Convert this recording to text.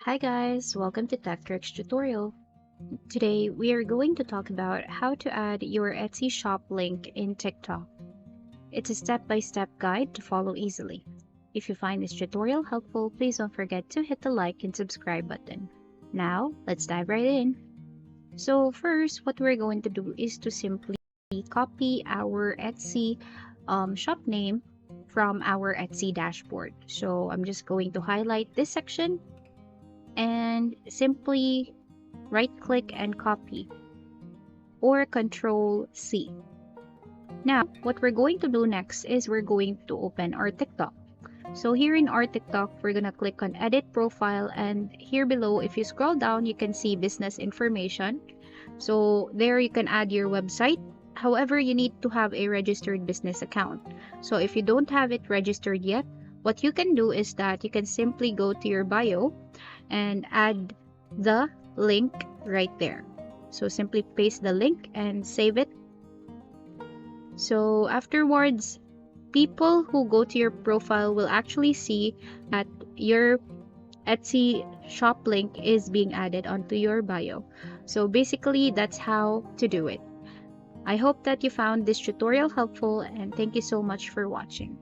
Hi guys, welcome to TechTricks tutorial. Today we are going to talk about how to add your Etsy shop link in TikTok. It's a step-by-step guide to follow easily. If you find this tutorial helpful, please don't forget to hit the like and subscribe button. Now, let's dive right in. So first, what we're going to do is to simply copy our Etsy shop name from our Etsy dashboard. So I'm just going to highlight this section and simply right click and copy or control C. Now, what we're going to do next is we're going to open our TikTok. So here in our TikTok, we're going to click on edit profile, and here below, if you scroll down, you can see business information. So there you can add your website. However, you need to have a registered business account. So if you don't have it registered yet, what you can do is that you can simply go to your bio and add the link right there. So simply paste the link and save it. So afterwards, people who go to your profile will actually see that your Etsy shop link is being added onto your bio. So basically, that's how to do it. I hope that you found this tutorial helpful, and thank you so much for watching.